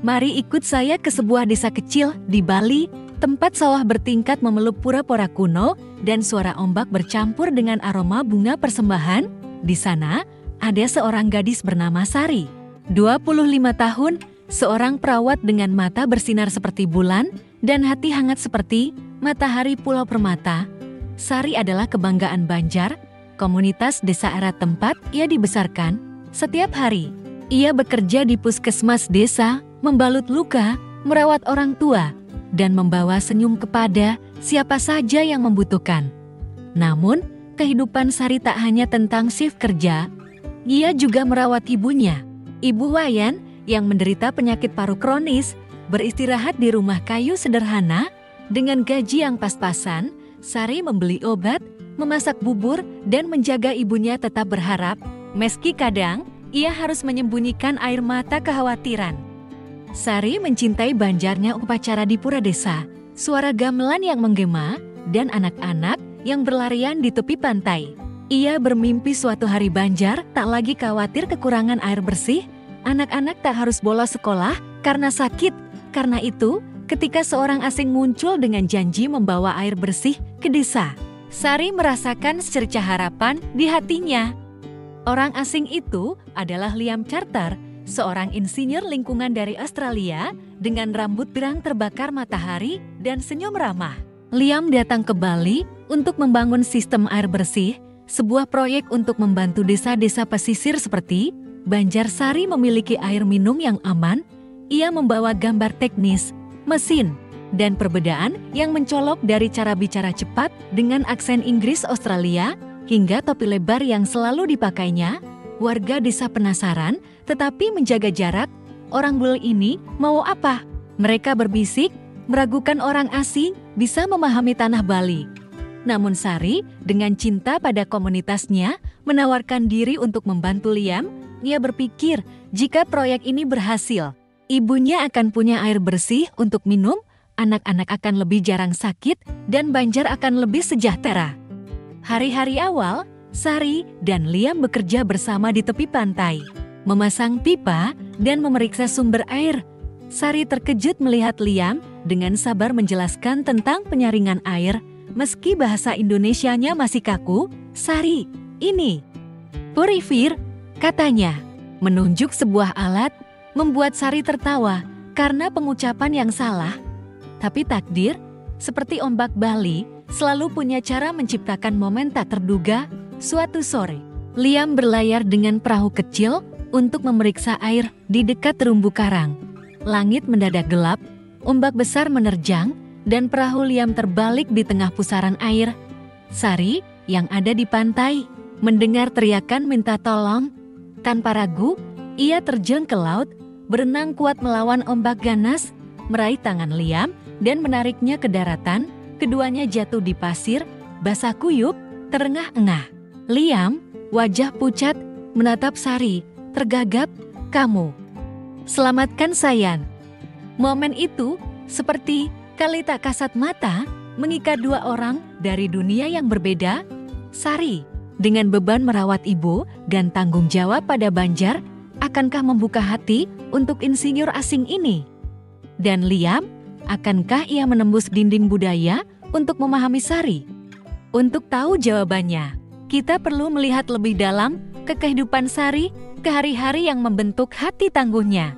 Mari ikut saya ke sebuah desa kecil di Bali, tempat sawah bertingkat memeluk pura-pura kuno dan suara ombak bercampur dengan aroma bunga persembahan. Di sana, ada seorang gadis bernama Sari. 25 tahun, seorang perawat dengan mata bersinar seperti bulan dan hati hangat seperti matahari Pulau Permata. Sari adalah kebanggaan Banjar, komunitas desa erat tempat ia dibesarkan. Setiap hari, ia bekerja di puskesmas desa, membalut luka, merawat orang tua, dan membawa senyum kepada siapa saja yang membutuhkan. Namun, kehidupan Sari tak hanya tentang shift kerja. Ia juga merawat ibunya, Ibu Wayan, yang menderita penyakit paru kronis, beristirahat di rumah kayu sederhana. Dengan gaji yang pas-pasan, Sari membeli obat, memasak bubur, dan menjaga ibunya tetap berharap, meski kadang ia harus menyembunyikan air mata kekhawatiran. Sari mencintai Banjarnya upacara di pura desa, suara gamelan yang menggema, dan anak-anak yang berlarian di tepi pantai. Ia bermimpi suatu hari Banjar tak lagi khawatir kekurangan air bersih, anak-anak tak harus bolos sekolah karena sakit. Karena itu, ketika seorang asing muncul dengan janji membawa air bersih ke desa, Sari merasakan secercah harapan di hatinya. Orang asing itu adalah Liam Charter, seorang insinyur lingkungan dari Australia dengan rambut pirang terbakar matahari dan senyum ramah. Liam datang ke Bali untuk membangun sistem air bersih, sebuah proyek untuk membantu desa-desa pesisir seperti Banjar. Sari memiliki air minum yang aman. Ia membawa gambar teknis, mesin, dan perbedaan yang mencolok dari cara bicara cepat dengan aksen Inggris Australia hingga topi lebar yang selalu dipakainya. Warga desa penasaran tetapi menjaga jarak. Orang bule ini mau apa? Mereka berbisik, meragukan orang asing bisa memahami tanah Bali. Namun Sari, dengan cinta pada komunitasnya, menawarkan diri untuk membantu Liam. Ia berpikir jika proyek ini berhasil, ibunya akan punya air bersih untuk minum, anak-anak akan lebih jarang sakit, dan Banjar akan lebih sejahtera. Hari-hari awal, Sari dan Liam bekerja bersama di tepi pantai, memasang pipa dan memeriksa sumber air. Sari terkejut melihat Liam dengan sabar menjelaskan tentang penyaringan air. Meski bahasa Indonesianya masih kaku, Sari, ini purifier, katanya. Menunjuk sebuah alat, membuat Sari tertawa karena pengucapan yang salah. Tapi takdir, seperti ombak Bali, selalu punya cara menciptakan momen tak terduga. Suatu sore, Liam berlayar dengan perahu kecil untuk memeriksa air di dekat terumbu karang. Langit mendadak gelap, ombak besar menerjang, dan perahu Liam terbalik di tengah pusaran air. Sari, yang ada di pantai, mendengar teriakan minta tolong. Tanpa ragu, ia terjun ke laut, berenang kuat melawan ombak ganas, meraih tangan Liam, dan menariknya ke daratan. Keduanya jatuh di pasir, basah kuyup, terengah-engah. Liam, wajah pucat, menatap Sari, tergagap, "Kamu selamatkan saya." Momen itu, seperti kali tak kasat mata, mengikat dua orang dari dunia yang berbeda. Sari, dengan beban merawat ibu dan tanggung jawab pada Banjar, akankah membuka hati untuk insinyur asing ini? Dan Liam, akankah ia menembus dinding budaya untuk memahami Sari? Untuk tahu jawabannya, kita perlu melihat lebih dalam ke kehidupan Sari, ke hari-hari yang membentuk hati tangguhnya.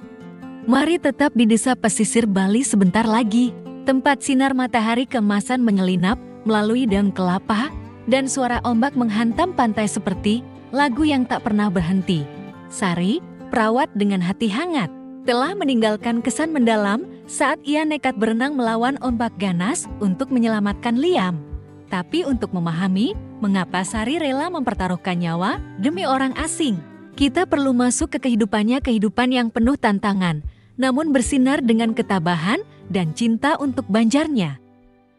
Mari tetap di desa pesisir Bali sebentar lagi, tempat sinar matahari keemasan menyelinap melalui daun kelapa, dan suara ombak menghantam pantai seperti lagu yang tak pernah berhenti. Sari, perawat dengan hati hangat, telah meninggalkan kesan mendalam saat ia nekat berenang melawan ombak ganas untuk menyelamatkan Liam. Tapi untuk memahami mengapa Sari rela mempertaruhkan nyawa demi orang asing, kita perlu masuk ke kehidupan yang penuh tantangan, namun bersinar dengan ketabahan dan cinta untuk Banjarnya.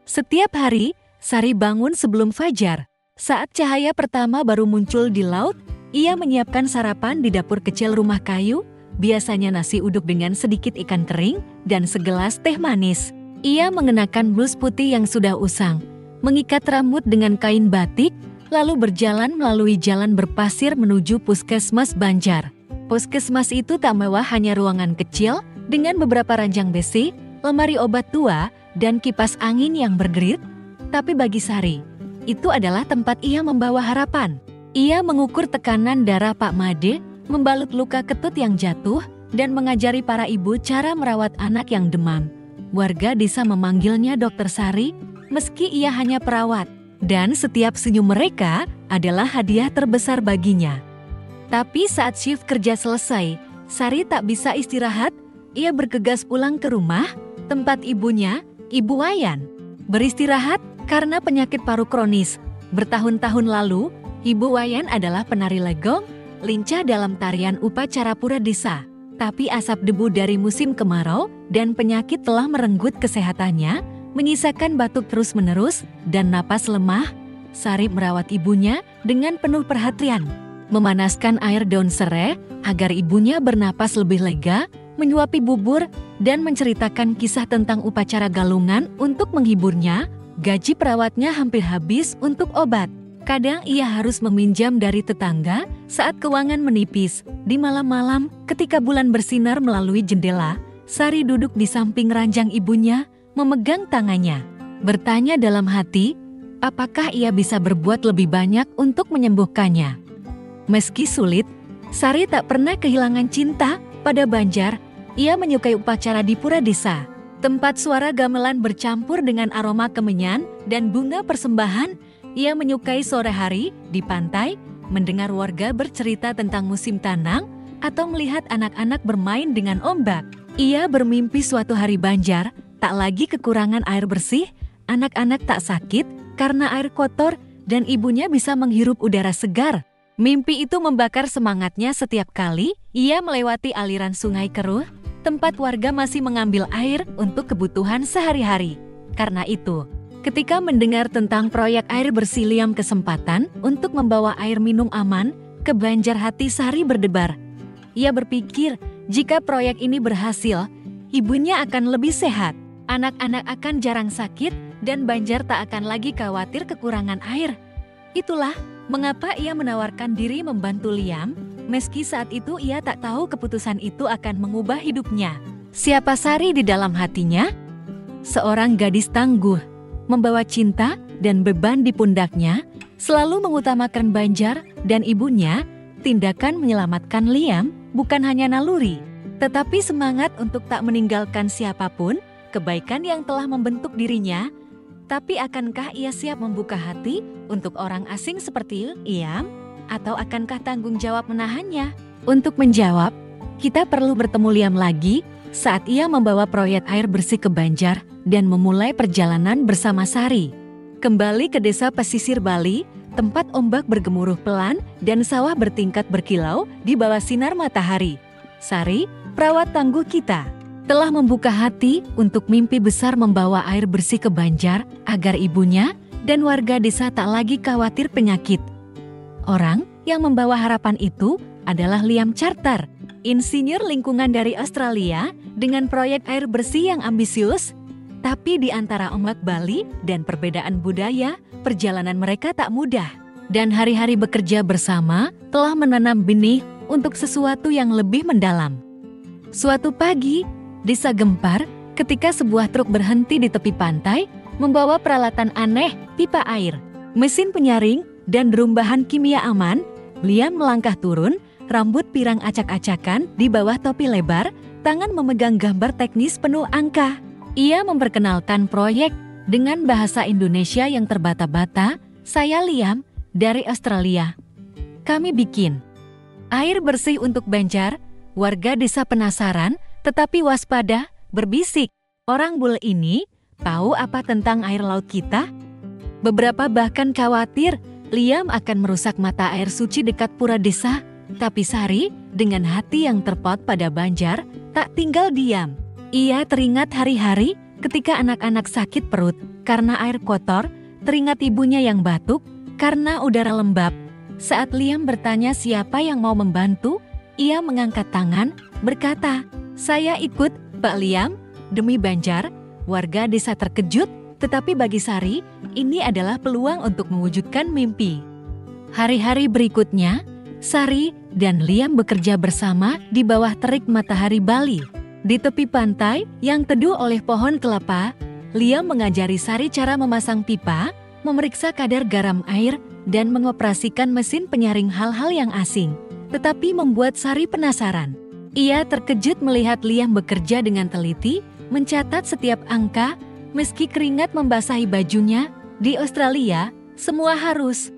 Setiap hari, Sari bangun sebelum fajar. Saat cahaya pertama baru muncul di laut, ia menyiapkan sarapan di dapur kecil rumah kayu, biasanya nasi uduk dengan sedikit ikan kering dan segelas teh manis. Ia mengenakan blus putih yang sudah usang, mengikat rambut dengan kain batik, lalu berjalan melalui jalan berpasir menuju puskesmas Banjar. Puskesmas itu tak mewah, hanya ruangan kecil, Dengan beberapa ranjang besi, lemari obat tua, dan kipas angin yang berderit. Tapi bagi Sari, itu adalah tempat ia membawa harapan. Ia mengukur tekanan darah Pak Made, membalut luka ketut yang jatuh, dan mengajari para ibu cara merawat anak yang demam. Warga desa memanggilnya Dokter Sari, meski ia hanya perawat. Dan setiap senyum mereka adalah hadiah terbesar baginya. Tapi saat shift kerja selesai, Sari tak bisa istirahat. Ia bergegas pulang ke rumah, tempat ibunya, Ibu Wayan, beristirahat karena penyakit paru kronis. Bertahun-tahun lalu, Ibu Wayan adalah penari legong, lincah dalam tarian upacara pura desa. Tapi asap debu dari musim kemarau dan penyakit telah merenggut kesehatannya, menyisakan batuk terus-menerus dan napas lemah. Sari merawat ibunya dengan penuh perhatian, memanaskan air daun serai agar ibunya bernapas lebih lega, menyuapi bubur, dan menceritakan kisah tentang upacara galungan untuk menghiburnya. Gaji perawatnya hampir habis untuk obat. Kadang ia harus meminjam dari tetangga saat keuangan menipis. Di malam-malam, ketika bulan bersinar melalui jendela, Sari duduk di samping ranjang ibunya, memegang tangannya, bertanya dalam hati, apakah ia bisa berbuat lebih banyak untuk menyembuhkannya. Meski sulit, Sari tak pernah kehilangan cinta pada Banjar. Ia menyukai upacara di pura desa, tempat suara gamelan bercampur dengan aroma kemenyan dan bunga persembahan. Ia menyukai sore hari di pantai, mendengar warga bercerita tentang musim tanam, atau melihat anak-anak bermain dengan ombak. Ia bermimpi suatu hari Banjar tak lagi kekurangan air bersih, anak-anak tak sakit karena air kotor, dan ibunya bisa menghirup udara segar. Mimpi itu membakar semangatnya setiap kali ia melewati aliran sungai keruh, tempat warga masih mengambil air untuk kebutuhan sehari-hari. Karena itu, ketika mendengar tentang proyek air bersih Liam kesempatan untuk membawa air minum aman ke Banjar, hati Sari berdebar. Ia berpikir jika proyek ini berhasil, ibunya akan lebih sehat. Anak-anak akan jarang sakit dan Banjar tak akan lagi khawatir kekurangan air. Itulah mengapa ia menawarkan diri membantu Liam, meski saat itu ia tak tahu keputusan itu akan mengubah hidupnya. Siapa Sari di dalam hatinya? Seorang gadis tangguh, membawa cinta dan beban di pundaknya, selalu mengutamakan Banjar dan ibunya. Tindakan menyelamatkan Liam bukan hanya naluri, tetapi semangat untuk tak meninggalkan siapapun. Kebaikan yang telah membentuk dirinya. Tapi akankah ia siap membuka hati untuk orang asing seperti Liam? Atau akankah tanggung jawab menahannya? Untuk menjawab, kita perlu bertemu Liam lagi saat ia membawa proyek air bersih ke Banjar dan memulai perjalanan bersama Sari. Kembali ke desa pesisir Bali, tempat ombak bergemuruh pelan dan sawah bertingkat berkilau di bawah sinar matahari. Sari, perawat tangguh kita, telah membuka hati untuk mimpi besar membawa air bersih ke Banjar agar ibunya dan warga desa tak lagi khawatir penyakit. Orang yang membawa harapan itu adalah Liam Charter, insinyur lingkungan dari Australia dengan proyek air bersih yang ambisius. Tapi di antara ombak Bali dan perbedaan budaya, perjalanan mereka tak mudah. Dan hari-hari bekerja bersama telah menanam benih untuk sesuatu yang lebih mendalam. Suatu pagi, desa gempar ketika sebuah truk berhenti di tepi pantai, membawa peralatan aneh, pipa air, mesin penyaring, dan drum bahan kimia aman. Liam melangkah turun, rambut pirang acak-acakan di bawah topi lebar, tangan memegang gambar teknis penuh angka. Ia memperkenalkan proyek dengan bahasa Indonesia yang terbata-bata. Saya Liam, dari Australia. Kami bikin air bersih untuk Banjar. Warga desa penasaran, tetapi waspada, berbisik. Orang bule ini tahu apa tentang air laut kita? Beberapa bahkan khawatir Liam akan merusak mata air suci dekat pura desa. Tapi Sari, dengan hati yang terpaut pada Banjar, tak tinggal diam. Ia teringat hari-hari ketika anak-anak sakit perut karena air kotor, teringat ibunya yang batuk karena udara lembab. Saat Liam bertanya siapa yang mau membantu, ia mengangkat tangan, berkata, "Saya ikut, Pak Liam, demi Banjar." Warga desa terkejut, tetapi bagi Sari, ini adalah peluang untuk mewujudkan mimpi. Hari-hari berikutnya, Sari dan Liam bekerja bersama di bawah terik matahari Bali. Di tepi pantai yang teduh oleh pohon kelapa, Liam mengajari Sari cara memasang pipa, memeriksa kadar garam air, dan mengoperasikan mesin penyaring hal-hal yang asing. Tetapi membuat Sari penasaran. Ia terkejut melihat Liam bekerja dengan teliti, mencatat setiap angka, meski keringat membasahi bajunya. Di Australia, semua harus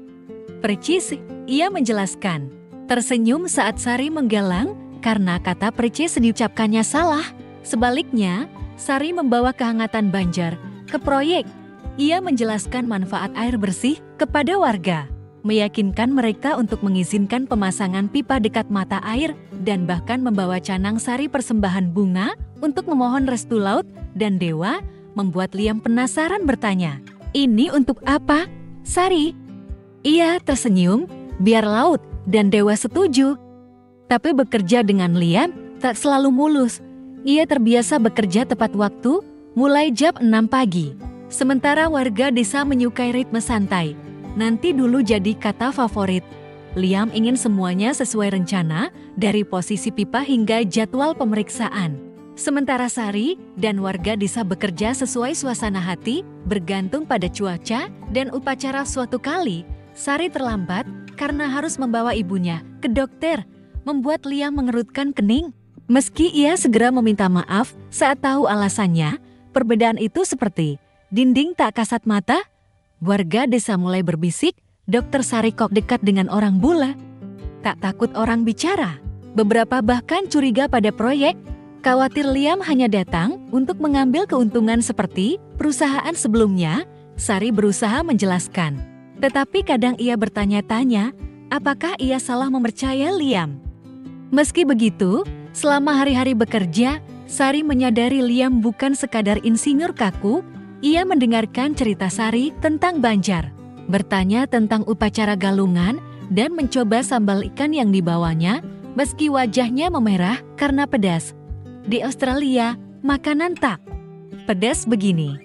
precis, ia menjelaskan. Tersenyum saat Sari menggelang, karena kata precis diucapkannya salah. Sebaliknya, Sari membawa kehangatan Banjar ke proyek. Ia menjelaskan manfaat air bersih kepada warga, meyakinkan mereka untuk mengizinkan pemasangan pipa dekat mata air, dan bahkan membawa canang Sari persembahan bunga untuk memohon restu laut dan dewa, membuat Liam penasaran bertanya, "Ini untuk apa, Sari?" Ia tersenyum, biar laut dan dewa setuju. Tapi bekerja dengan Liam tak selalu mulus. Ia terbiasa bekerja tepat waktu, mulai jam 6 pagi. Sementara warga desa menyukai ritme santai. Nanti dulu jadi kata favorit. Liam ingin semuanya sesuai rencana, dari posisi pipa hingga jadwal pemeriksaan. Sementara Sari dan warga desa bekerja sesuai suasana hati, bergantung pada cuaca dan upacara. Suatu kali, Sari terlambat karena harus membawa ibunya ke dokter, membuat Liam mengerutkan kening. Meski ia segera meminta maaf saat tahu alasannya, perbedaan itu seperti dinding tak kasat mata. Warga desa mulai berbisik, Dokter Sari kok dekat dengan orang bule. Tak takut orang bicara. Beberapa bahkan curiga pada proyek, khawatir Liam hanya datang untuk mengambil keuntungan seperti perusahaan sebelumnya. Sari berusaha menjelaskan. Tetapi kadang ia bertanya-tanya, apakah ia salah mempercaya Liam? Meski begitu, selama hari-hari bekerja, Sari menyadari Liam bukan sekadar insinyur kaku. Ia mendengarkan cerita Sari tentang Banjar, bertanya tentang upacara galungan, dan mencoba sambal ikan yang dibawanya, meski wajahnya memerah karena pedas. Di Australia, makanan tak pedas begini.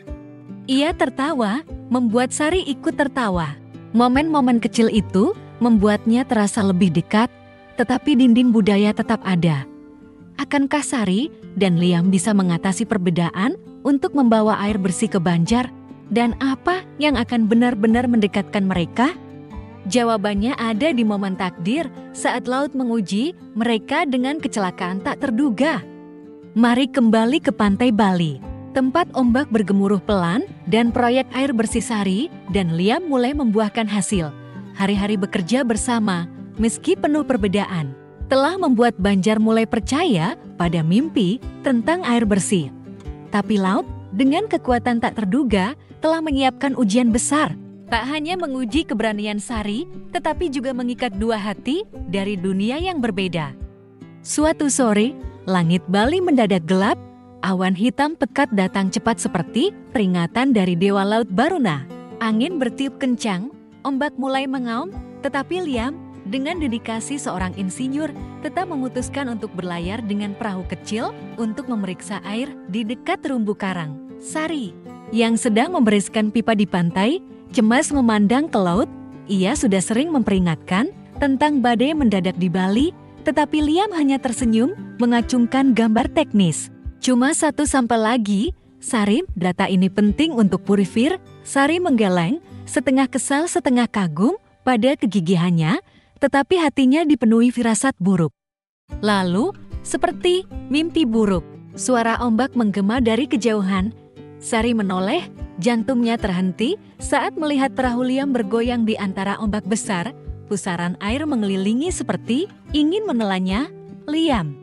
Ia tertawa, membuat Sari ikut tertawa. Momen-momen kecil itu membuatnya terasa lebih dekat, tetapi dinding budaya tetap ada. Akankah Sari dan Liam bisa mengatasi perbedaan untuk membawa air bersih ke Banjar? Dan apa yang akan benar-benar mendekatkan mereka? Jawabannya ada di momen takdir saat laut menguji mereka dengan kecelakaan tak terduga. Mari kembali ke pantai Bali, tempat ombak bergemuruh pelan dan proyek air bersih Sari dan Liam mulai membuahkan hasil. Hari-hari bekerja bersama, meski penuh perbedaan, telah membuat Banjar mulai percaya pada mimpi tentang air bersih. Tapi laut, dengan kekuatan tak terduga, telah menyiapkan ujian besar. Tak hanya menguji keberanian Sari, tetapi juga mengikat dua hati dari dunia yang berbeda. Suatu sore, langit Bali mendadak gelap, awan hitam pekat datang cepat seperti peringatan dari Dewa Laut Baruna. Angin bertiup kencang, ombak mulai mengaum, tetapi Liam, dengan dedikasi seorang insinyur, tetap memutuskan untuk berlayar dengan perahu kecil untuk memeriksa air di dekat terumbu karang. Sari, yang sedang membereskan pipa di pantai, cemas memandang ke laut. Ia sudah sering memperingatkan tentang badai mendadak di Bali, tetapi Liam hanya tersenyum mengacungkan gambar teknis. Cuma satu sampel lagi, Sari, data ini penting untuk Purifir. Sari menggeleng, setengah kesal setengah kagum pada kegigihannya, tetapi hatinya dipenuhi firasat buruk. Lalu, seperti mimpi buruk, suara ombak menggema dari kejauhan. Sari menoleh, jantungnya terhenti saat melihat perahu Liam bergoyang di antara ombak besar. Pusaran air mengelilingi seperti ingin menelannya. Liam,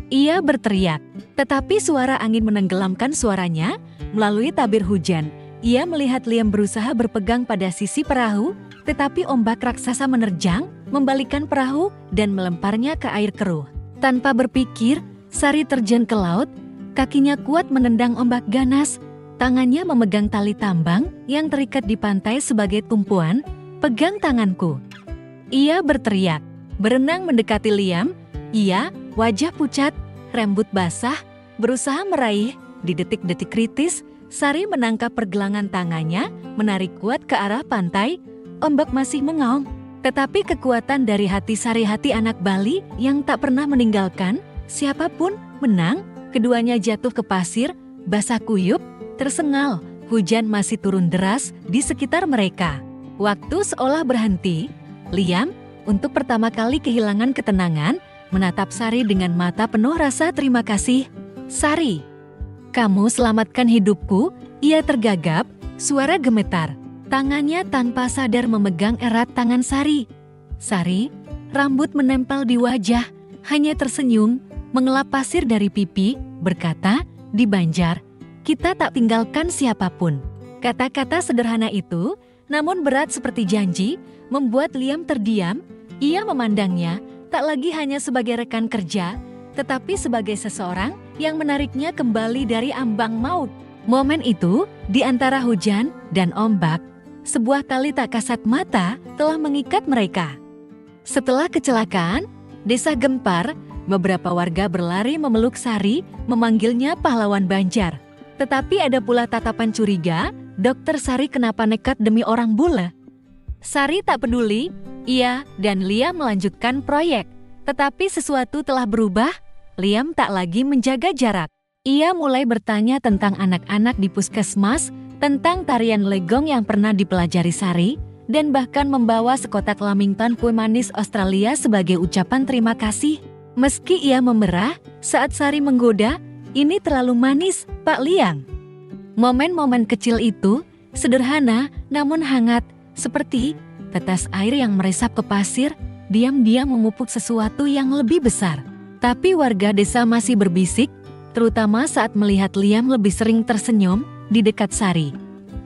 ia berteriak, tetapi suara angin menenggelamkan suaranya melalui tabir hujan. Ia melihat Liam berusaha berpegang pada sisi perahu, tetapi ombak raksasa menerjang, membalikkan perahu dan melemparnya ke air keruh. Tanpa berpikir, Sari terjun ke laut, kakinya kuat menendang ombak ganas, tangannya memegang tali tambang yang terikat di pantai sebagai tumpuan. Pegang tanganku. Ia berteriak, berenang mendekati Liam. Ia, wajah pucat, rambut basah, berusaha meraih. Di detik-detik kritis, Sari menangkap pergelangan tangannya, menarik kuat ke arah pantai. Ombak masih mengaum, tetapi kekuatan dari hati Sari, hati anak Bali yang tak pernah meninggalkan siapapun, menang. keduanya jatuh ke pasir, basah kuyup, tersengal. Hujan masih turun deras di sekitar mereka. Waktu seolah berhenti. Liam, untuk pertama kali kehilangan ketenangan, menatap Sari dengan mata penuh rasa terima kasih. "Sari, kamu selamatkan hidupku." Ia tergagap, suara gemetar. Tangannya tanpa sadar memegang erat tangan Sari. Sari, rambut menempel di wajah, hanya tersenyum, mengelap pasir dari pipi, berkata, "Di Banjar, kita tak tinggalkan siapapun." Kata-kata sederhana itu, namun berat seperti janji, membuat Liam terdiam. Ia memandangnya tak lagi hanya sebagai rekan kerja, tetapi sebagai seseorang yang menariknya kembali dari ambang maut. Momen itu, di antara hujan dan ombak, sebuah tali tak kasat mata telah mengikat mereka. Setelah kecelakaan, desa gempar, beberapa warga berlari memeluk Sari, memanggilnya pahlawan Banjar. Tetapi ada pula tatapan curiga, Dokter Sari kenapa nekat demi orang bule? Sari tak peduli, ia dan Liam melanjutkan proyek. Tetapi sesuatu telah berubah, Liam tak lagi menjaga jarak. Ia mulai bertanya tentang anak-anak di puskesmas, tentang tarian legong yang pernah dipelajari Sari, dan bahkan membawa sekotak Lamington kue manis Australia sebagai ucapan terima kasih. Meski ia memerah saat Sari menggoda, "Ini terlalu manis, Pak Liang." Momen-momen kecil itu sederhana namun hangat, seperti tetes air yang meresap ke pasir, diam-diam memupuk sesuatu yang lebih besar. Tapi warga desa masih berbisik, terutama saat melihat Liam lebih sering tersenyum di dekat Sari.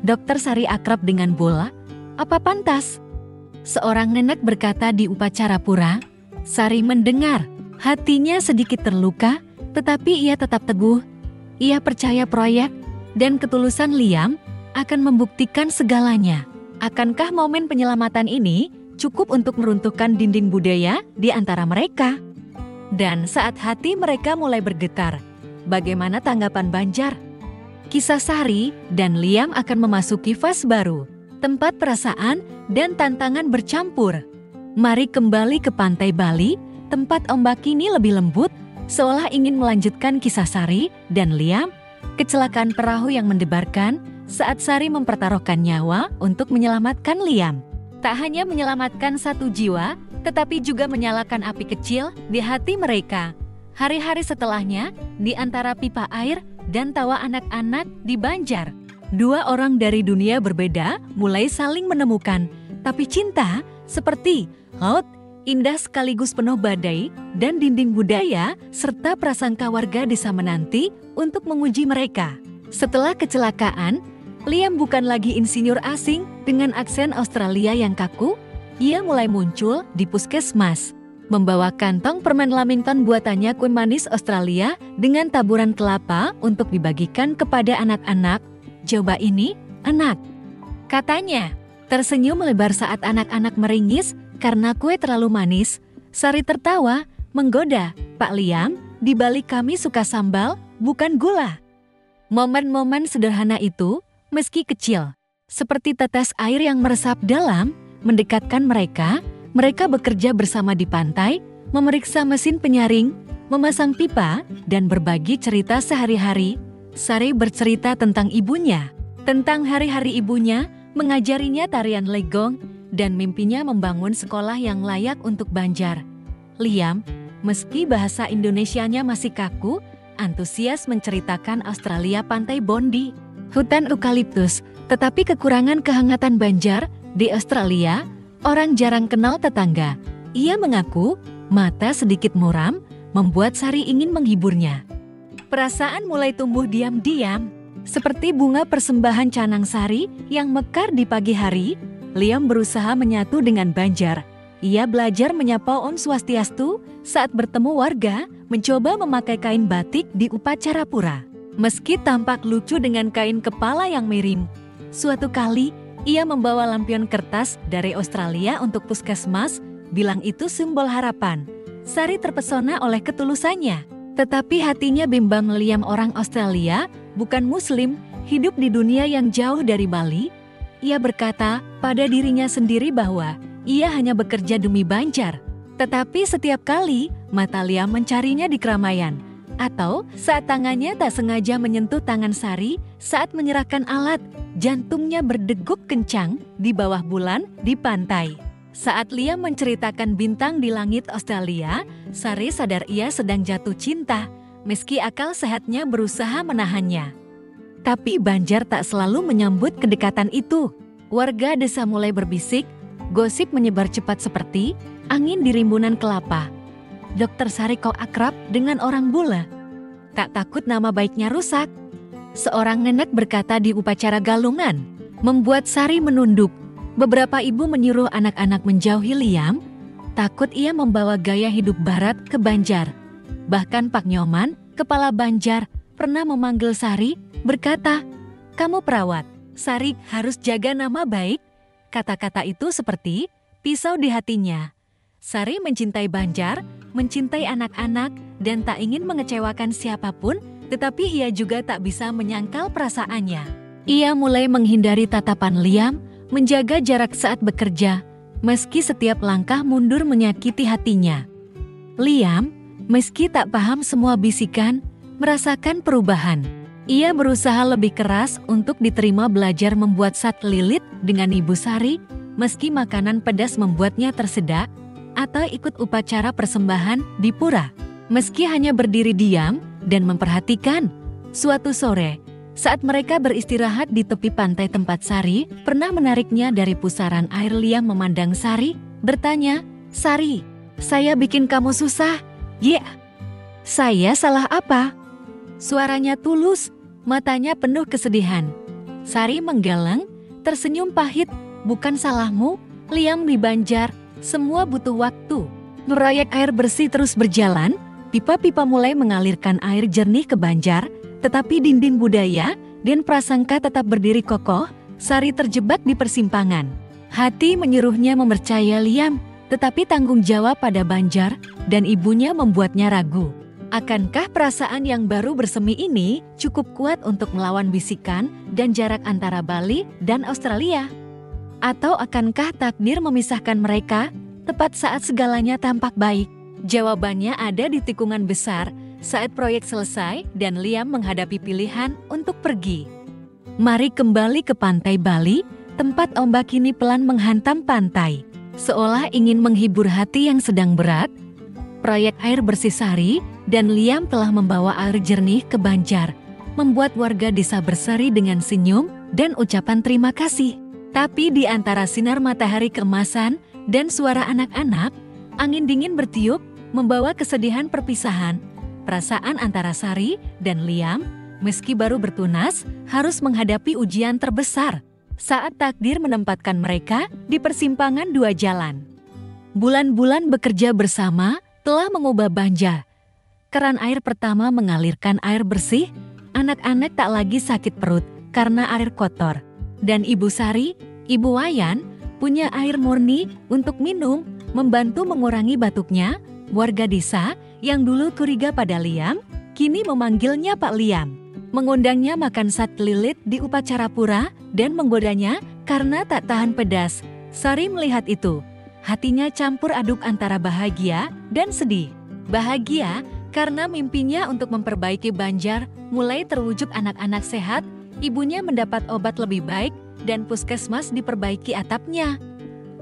Dokter Sari akrab dengan bola, "Apa pantas?" seorang nenek berkata di upacara pura. Sari mendengar, hatinya sedikit terluka, tetapi ia tetap teguh. Ia percaya proyek dan ketulusan Liam akan membuktikan segalanya. Akankah momen penyelamatan ini cukup untuk meruntuhkan dinding budaya di antara mereka? Dan saat hati mereka mulai bergetar, bagaimana tanggapan Banjar? Kisah Sari dan Liam akan memasuki fase baru, tempat perasaan dan tantangan bercampur. Mari kembali ke pantai Bali, tempat ombak kini lebih lembut, seolah ingin melanjutkan kisah Sari dan Liam. Kecelakaan perahu yang mendebarkan saat Sari mempertaruhkan nyawa untuk menyelamatkan Liam. Tak hanya menyelamatkan satu jiwa, tetapi juga menyalakan api kecil di hati mereka. Hari-hari setelahnya, di antara pipa air dan tawa anak-anak di Banjar, dua orang dari dunia berbeda mulai saling menemukan. Tapi cinta, seperti laut, indah sekaligus penuh badai, dan dinding budaya, serta prasangka warga desa menanti untuk menguji mereka. Setelah kecelakaan, Liam bukan lagi insinyur asing dengan aksen Australia yang kaku. Ia mulai muncul di puskesmas, membawa kantong permen Lamington buatannya kue manis Australia dengan taburan kelapa untuk dibagikan kepada anak-anak. "Coba ini, anak," katanya. Tersenyum lebar saat anak-anak meringis karena kue terlalu manis. Sari tertawa, menggoda, "Pak Liam, di Bali kami suka sambal, bukan gula." Momen-momen sederhana itu, meski kecil, seperti tetes air yang meresap dalam, mendekatkan mereka. Mereka bekerja bersama di pantai, memeriksa mesin penyaring, memasang pipa, dan berbagi cerita sehari-hari. Sari bercerita tentang ibunya, tentang hari-hari ibunya, mengajarinya tarian legong, dan mimpinya membangun sekolah yang layak untuk Banjar. Liam, meski bahasa Indonesianya masih kaku, antusias menceritakan Australia pantai Bondi, hutan eukaliptus, tetapi kekurangan kehangatan Banjar di Australia. Orang jarang kenal tetangga. Ia mengaku mata sedikit muram, membuat Sari ingin menghiburnya. Perasaan mulai tumbuh diam-diam, seperti bunga persembahan canang Sari yang mekar di pagi hari. Liam berusaha menyatu dengan Banjar. Ia belajar menyapa Om Swastiastu saat bertemu warga, mencoba memakai kain batik di upacara pura. Meski tampak lucu dengan kain kepala yang miring, suatu kali ia membawa lampion kertas dari Australia untuk puskesmas, bilang itu simbol harapan. Sari terpesona oleh ketulusannya, tetapi hatinya bimbang. Liam orang Australia, bukan Muslim, hidup di dunia yang jauh dari Bali. Ia berkata pada dirinya sendiri bahwa ia hanya bekerja demi Banjar. Tetapi setiap kali mata Liam mencarinya di keramaian, Atau saat tangannya tak sengaja menyentuh tangan Sari saat menyerahkan alat, jantungnya berdegup kencang di bawah bulan di pantai. Saat Liam menceritakan bintang di langit Australia, Sari sadar ia sedang jatuh cinta, meski akal sehatnya berusaha menahannya. Tapi Banjar tak selalu menyambut kedekatan itu. Warga desa mulai berbisik, gosip menyebar cepat seperti angin di rimbunan kelapa. Dokter Sari kok akrab dengan orang bule? Tak takut nama baiknya rusak? Seorang nenek berkata di upacara galungan, membuat Sari menunduk. Beberapa ibu menyuruh anak-anak menjauhi Liam, takut ia membawa gaya hidup barat ke Banjar. Bahkan Pak Nyoman, kepala Banjar, pernah memanggil Sari, berkata, "Kamu perawat, Sari harus jaga nama baik." Kata-kata itu seperti pisau di hatinya. Sari mencintai Banjar, mencintai anak-anak, dan tak ingin mengecewakan siapapun, tetapi ia juga tak bisa menyangkal perasaannya. Ia mulai menghindari tatapan Liam, menjaga jarak saat bekerja, meski setiap langkah mundur menyakiti hatinya. Liam, meski tak paham semua bisikan, merasakan perubahan. Ia berusaha lebih keras untuk diterima belajar membuat sat lilit dengan Ibu Sari, meski makanan pedas membuatnya tersedak, atau ikut upacara persembahan di pura. Meski hanya berdiri diam dan memperhatikan. Suatu sore, saat mereka beristirahat di tepi pantai tempat Sari pernah menariknya dari pusaran air, Liam memandang Sari, bertanya, "Sari, saya bikin kamu susah?" "Ya." "Saya salah apa?" Suaranya tulus, matanya penuh kesedihan. Sari menggeleng, tersenyum pahit, "Bukan salahmu, Liam, di Banjar semua butuh waktu." Proyek air bersih terus berjalan, pipa-pipa mulai mengalirkan air jernih ke Banjar, tetapi dinding budaya dan prasangka tetap berdiri kokoh. Sari terjebak di persimpangan. Hati menyuruhnya mempercaya Liam, tetapi tanggung jawab pada Banjar dan ibunya membuatnya ragu. Akankah perasaan yang baru bersemi ini cukup kuat untuk melawan bisikan dan jarak antara Bali dan Australia? Atau akankah takdir memisahkan mereka tepat saat segalanya tampak baik? Jawabannya ada di tikungan besar saat proyek selesai dan Liam menghadapi pilihan untuk pergi. Mari kembali ke pantai Bali, tempat ombak kini pelan menghantam pantai. Seolah ingin menghibur hati yang sedang berat, proyek air bersih Sari dan Liam telah membawa air jernih ke Banjar, membuat warga desa berseri dengan senyum dan ucapan terima kasih. Tapi di antara sinar matahari keemasan dan suara anak-anak, angin dingin bertiup, membawa kesedihan perpisahan. Perasaan antara Sari dan Liam, meski baru bertunas, harus menghadapi ujian terbesar saat takdir menempatkan mereka di persimpangan dua jalan. Bulan-bulan bekerja bersama telah mengubah Banjar. Keran air pertama mengalirkan air bersih, anak-anak tak lagi sakit perut karena air kotor. Dan Ibu Sari, Ibu Wayan, punya air murni untuk minum, membantu mengurangi batuknya. Warga desa yang dulu curiga pada Liam, kini memanggilnya Pak Liam. Mengundangnya makan sat lilit di upacara pura dan menggodanya karena tak tahan pedas. Sari melihat itu, hatinya campur aduk antara bahagia dan sedih. Bahagia karena mimpinya untuk memperbaiki Banjar mulai terwujud, anak-anak sehat, ibunya mendapat obat lebih baik, dan puskesmas diperbaiki atapnya.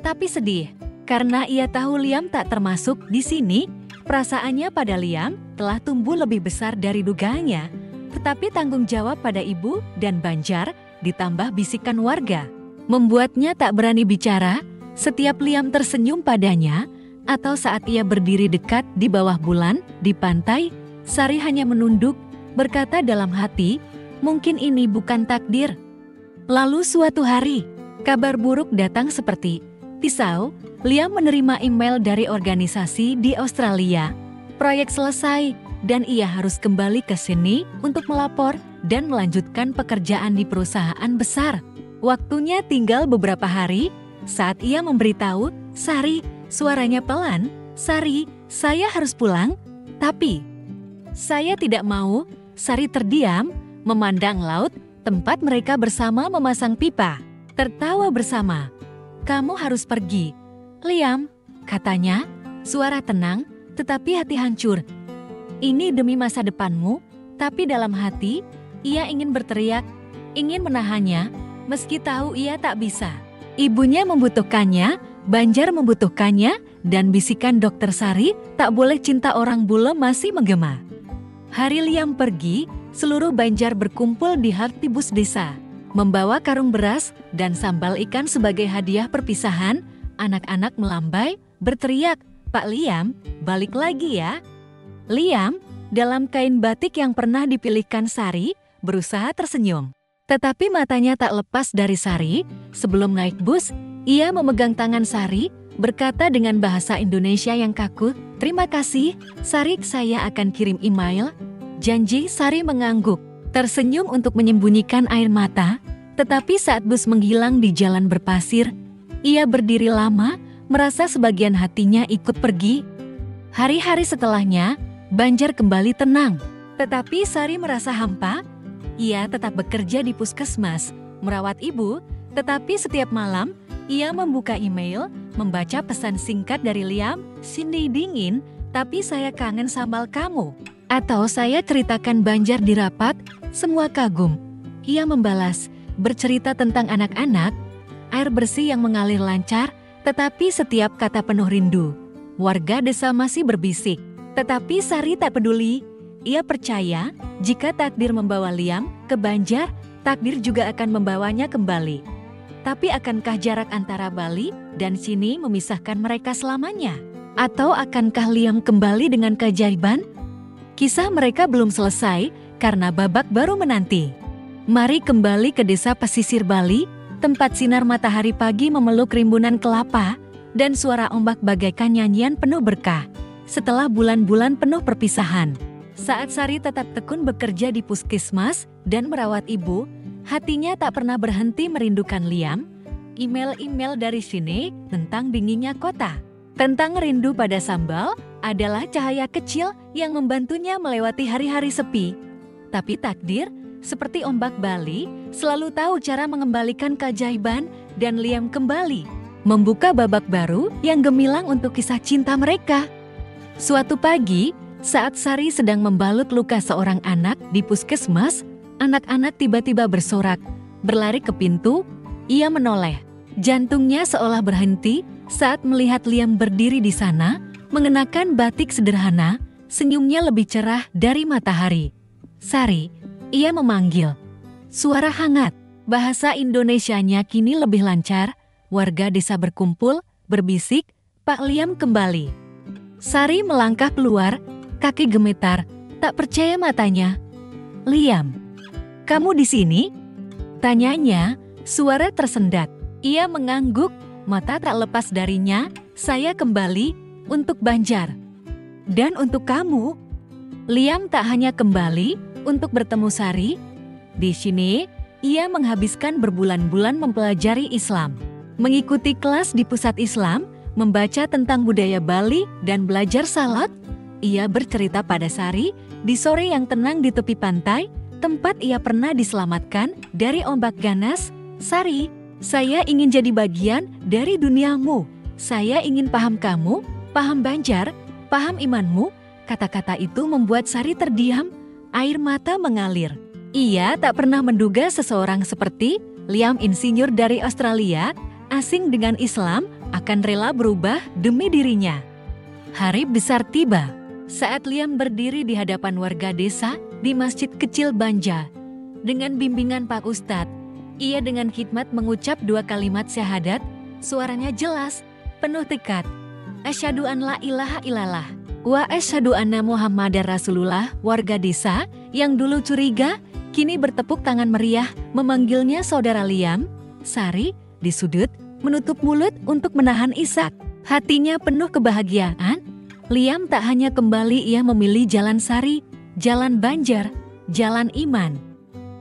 Tapi sedih, karena ia tahu Liam tak termasuk di sini. Perasaannya pada Liam telah tumbuh lebih besar dari dugaannya. Tetapi tanggung jawab pada ibu dan Banjar, ditambah bisikan warga, membuatnya tak berani bicara. Setiap Liam tersenyum padanya, atau saat ia berdiri dekat di bawah bulan di pantai, Sari hanya menunduk, berkata dalam hati, "Mungkin ini bukan takdir." Lalu suatu hari, kabar buruk datang seperti pisau. Liam menerima email dari organisasi di Australia. Proyek selesai dan ia harus kembali ke sini untuk melapor dan melanjutkan pekerjaan di perusahaan besar. Waktunya tinggal beberapa hari. Saat ia memberitahu Sari, suaranya pelan, "Sari, saya harus pulang." "Tapi saya tidak mau." Sari terdiam, memandang laut, tempat mereka bersama memasang pipa, tertawa bersama. "Kamu harus pergi, Liam," katanya, suara tenang, tetapi hati hancur. Ini demi masa depanmu, tapi dalam hati, ia ingin berteriak, ingin menahannya, meski tahu ia tak bisa. Ibunya membutuhkannya, Banjar membutuhkannya, dan bisikan Dokter Sari, tak boleh cinta orang bule masih menggema. Hari Liam pergi, seluruh Banjar berkumpul di hati bus desa. Membawa karung beras dan sambal ikan sebagai hadiah perpisahan, anak-anak melambai, berteriak, "Pak Liam, balik lagi ya." Liam, dalam kain batik yang pernah dipilihkan Sari, berusaha tersenyum. Tetapi matanya tak lepas dari Sari. Sebelum naik bus, ia memegang tangan Sari, berkata dengan bahasa Indonesia yang kaku, "Terima kasih, Sari, saya akan kirim email." Janji. Sari mengangguk, tersenyum untuk menyembunyikan air mata. Tetapi saat bus menghilang di jalan berpasir, ia berdiri lama, merasa sebagian hatinya ikut pergi. Hari-hari setelahnya, Banjar kembali tenang. Tetapi Sari merasa hampa. Ia tetap bekerja di puskesmas, merawat ibu, tetapi setiap malam, ia membuka email, membaca pesan singkat dari Liam, "Sini dingin, tapi saya kangen sambal kamu." Atau saya ceritakan Banjar di rapat, semua kagum. Ia membalas, bercerita tentang anak-anak, air bersih yang mengalir lancar, tetapi setiap kata penuh rindu. Warga desa masih berbisik, tetapi Sari tak peduli. Ia percaya, jika takdir membawa Liam ke Banjar, takdir juga akan membawanya kembali. Tapi akankah jarak antara Bali dan sini memisahkan mereka selamanya? Atau akankah Liam kembali dengan keajaiban? Kisah mereka belum selesai karena babak baru menanti. Mari kembali ke desa pesisir Bali, tempat sinar matahari pagi memeluk rimbunan kelapa, dan suara ombak bagaikan nyanyian penuh berkah. Setelah bulan-bulan penuh perpisahan, saat Sari tetap tekun bekerja di puskesmas dan merawat ibu, hatinya tak pernah berhenti merindukan Liam. Email-email dari sini tentang dinginnya kota, tentang rindu pada sambal, adalah cahaya kecil yang membantunya melewati hari-hari sepi. Tapi takdir, seperti ombak Bali, selalu tahu cara mengembalikan keajaiban, dan Liam kembali membuka babak baru yang gemilang untuk kisah cinta mereka. Suatu pagi, saat Sari sedang membalut luka seorang anak di puskesmas, anak-anak tiba-tiba bersorak, berlari ke pintu. Ia menoleh. Jantungnya seolah berhenti saat melihat Liam berdiri di sana, mengenakan batik sederhana, senyumnya lebih cerah dari matahari. "Sari," ia memanggil. Suara hangat, bahasa Indonesianya kini lebih lancar. Warga desa berkumpul, berbisik, "Pak Liam kembali." Sari melangkah keluar, kaki gemetar, tak percaya matanya. "Liam, kamu di sini?" tanyanya, suara tersendat. Ia mengangguk, mata tak lepas darinya. "Saya kembali untuk Banjar. Dan untuk kamu." Liam tak hanya kembali untuk bertemu Sari. Di sini, ia menghabiskan berbulan-bulan mempelajari Islam, mengikuti kelas di pusat Islam, membaca tentang budaya Bali, dan belajar salat. Ia bercerita pada Sari di sore yang tenang di tepi pantai, tempat ia pernah diselamatkan dari ombak ganas. "Sari, saya ingin jadi bagian dari duniamu. Saya ingin paham kamu, paham Banjar, paham imanmu." Kata-kata itu membuat Sari terdiam, air mata mengalir. Ia tak pernah menduga seseorang seperti Liam, insinyur dari Australia, asing dengan Islam, akan rela berubah demi dirinya. Hari besar tiba. Saat Liam berdiri di hadapan warga desa di masjid kecil Banjar. Dengan bimbingan Pak Ustadz, ia dengan khidmat mengucap 2 kalimat syahadat. Suaranya jelas, penuh tekad. "Asyhadu an la ilaha illallah wa asyhadu anna Muhammadar Rasulullah." Warga desa yang dulu curiga, kini bertepuk tangan meriah memanggilnya saudara Liam. Sari di sudut menutup mulut untuk menahan isak. Hatinya penuh kebahagiaan. Liam tak hanya kembali, ia memilih jalan Sari, jalan Banjar, jalan iman.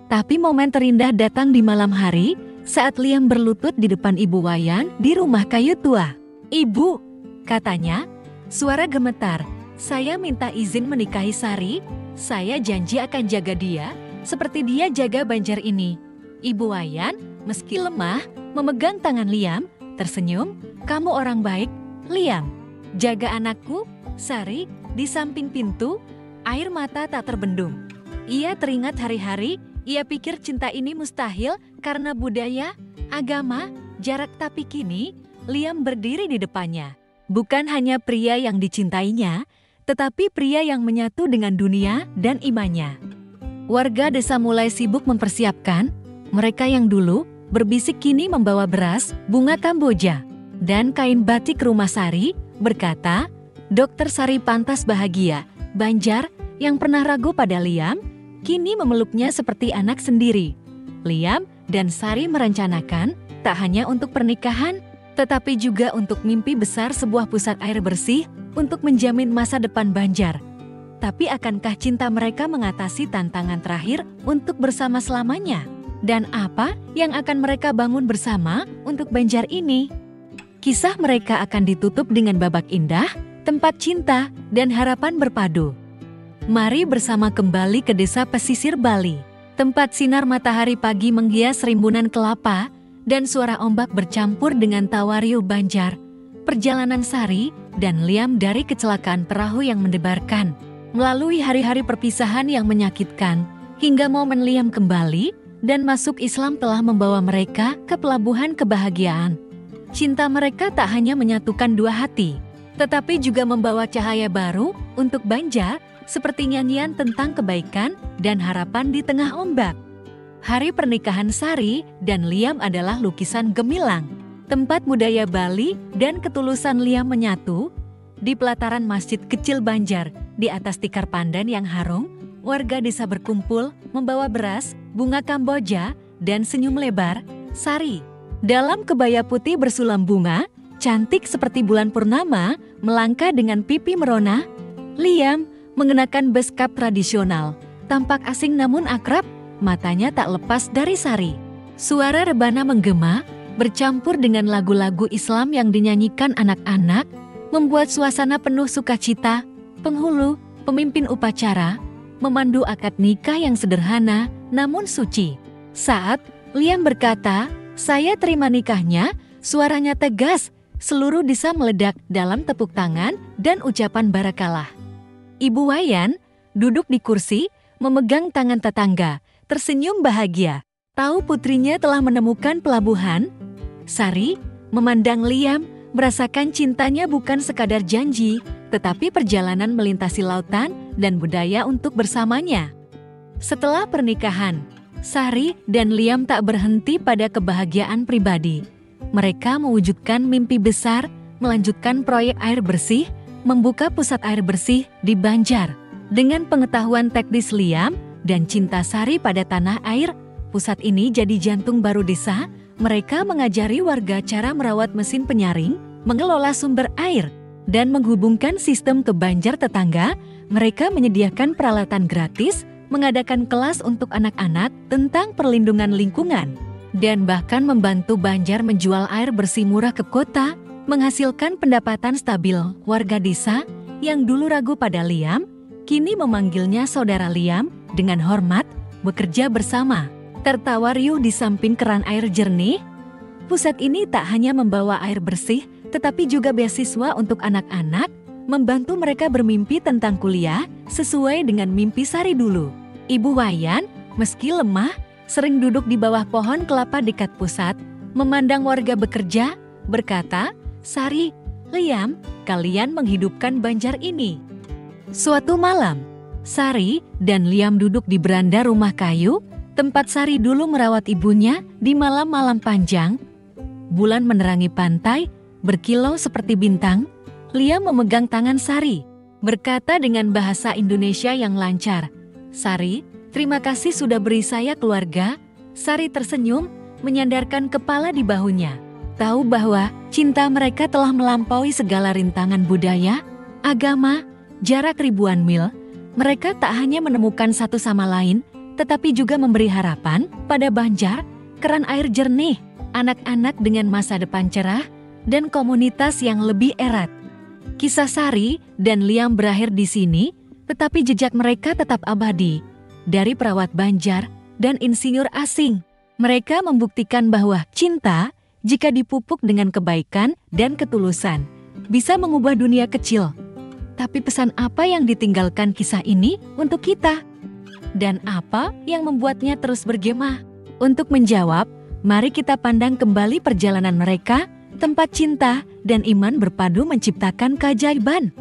Tapi momen terindah datang di malam hari, saat Liam berlutut di depan Ibu Wayan di rumah kayu tua. "Ibu," katanya, suara gemetar, "saya minta izin menikahi Sari. Saya janji akan jaga dia, seperti dia jaga Banjar ini." Ibu Wayan, meski lemah, memegang tangan Liam, tersenyum, "Kamu orang baik, Liam. Jaga anakku." Sari, di samping pintu, Air mata tak terbendung. Ia teringat hari-hari, ia pikir cinta ini mustahil karena budaya, agama, jarak, tapi kini Liam berdiri di depannya. Bukan hanya pria yang dicintainya, tetapi pria yang menyatu dengan dunia dan imannya. Warga desa mulai sibuk mempersiapkan. Mereka yang dulu berbisik kini membawa beras, bunga kamboja, dan kain batik rumah Sari, berkata, Dokter Sari pantas bahagia. Banjar, yang pernah ragu pada Liam, kini memeluknya seperti anak sendiri. Liam dan Sari merencanakan tak hanya untuk pernikahan, tetapi juga untuk mimpi besar sebuah pusat air bersih untuk menjamin masa depan Banjar. Tapi akankah cinta mereka mengatasi tantangan terakhir untuk bersama selamanya? Dan apa yang akan mereka bangun bersama untuk Banjar ini? Kisah mereka akan ditutup dengan babak indah, tempat cinta dan harapan berpadu. Mari bersama kembali ke desa pesisir Bali, tempat sinar matahari pagi menghias rimbunan kelapa dan suara ombak bercampur dengan tawa riuh Banjar. Perjalanan Sari dan Liam dari kecelakaan perahu yang mendebarkan, melalui hari-hari perpisahan yang menyakitkan, hingga momen Liam kembali dan masuk Islam telah membawa mereka ke pelabuhan kebahagiaan. Cinta mereka tak hanya menyatukan dua hati, tetapi juga membawa cahaya baru untuk Banjar, seperti nyanyian tentang kebaikan dan harapan di tengah ombak. Hari pernikahan Sari dan Liam adalah lukisan gemilang, tempat budaya Bali dan ketulusan Liam menyatu. Di pelataran masjid kecil Banjar, di atas tikar pandan yang harum, warga desa berkumpul, membawa beras, bunga kamboja, dan senyum lebar. Sari, dalam kebaya putih bersulam bunga, cantik seperti bulan purnama, melangkah dengan pipi merona. Liam mengenakan beskap tradisional, tampak asing namun akrab, matanya tak lepas dari Sari. Suara rebana menggema, bercampur dengan lagu-lagu Islam yang dinyanyikan anak-anak, membuat suasana penuh sukacita. Penghulu, pemimpin upacara, memandu akad nikah yang sederhana namun suci. Saat Liam berkata, "Saya terima nikahnya," suaranya tegas. Seluruh desa meledak dalam tepuk tangan dan ucapan barakalah. Ibu Wayan duduk di kursi, memegang tangan tetangga, tersenyum bahagia. Tahu putrinya telah menemukan pelabuhan. Sari memandang Liam, merasakan cintanya bukan sekadar janji, tetapi perjalanan melintasi lautan dan budaya untuk bersamanya. Setelah pernikahan, Sari dan Liam tak berhenti pada kebahagiaan pribadi. Mereka mewujudkan mimpi besar, melanjutkan proyek air bersih, membuka pusat air bersih di Banjar. Dengan pengetahuan teknis Liam dan cinta Sari pada tanah air, pusat ini jadi jantung baru desa. Mereka mengajari warga cara merawat mesin penyaring, mengelola sumber air, dan menghubungkan sistem ke Banjar tetangga. Mereka menyediakan peralatan gratis, mengadakan kelas untuk anak-anak tentang perlindungan lingkungan, dan bahkan membantu Banjar menjual air bersih murah ke kota, menghasilkan pendapatan stabil. Warga desa yang dulu ragu pada Liam, kini memanggilnya saudara Liam dengan hormat, bekerja bersama, tertawa riuh di samping keran air jernih. Pusat ini tak hanya membawa air bersih, tetapi juga beasiswa untuk anak-anak, membantu mereka bermimpi tentang kuliah sesuai dengan mimpi Sari dulu. Ibu Wayan, meski lemah, sering duduk di bawah pohon kelapa dekat pusat, memandang warga bekerja, berkata, "Sari, Liam, kalian menghidupkan Banjar ini." Suatu malam, Sari dan Liam duduk di beranda rumah kayu, tempat Sari dulu merawat ibunya di malam-malam panjang. Bulan menerangi pantai, berkilau seperti bintang. Liam memegang tangan Sari, berkata dengan bahasa Indonesia yang lancar, "Sari, terima kasih sudah beri saya keluarga." Sari tersenyum, menyandarkan kepala di bahunya. Tahu bahwa cinta mereka telah melampaui segala rintangan budaya, agama, jarak ribuan mil. Mereka tak hanya menemukan satu sama lain, tetapi juga memberi harapan pada Banjar, keran air jernih, anak-anak dengan masa depan cerah, dan komunitas yang lebih erat. Kisah Sari dan Liam berakhir di sini, tetapi jejak mereka tetap abadi. Dari perawat Banjar dan insinyur asing, mereka membuktikan bahwa cinta, jika dipupuk dengan kebaikan dan ketulusan, bisa mengubah dunia kecil. Tapi pesan apa yang ditinggalkan kisah ini untuk kita? Dan apa yang membuatnya terus bergema? Untuk menjawab, mari kita pandang kembali perjalanan mereka, tempat cinta dan iman berpadu menciptakan keajaiban.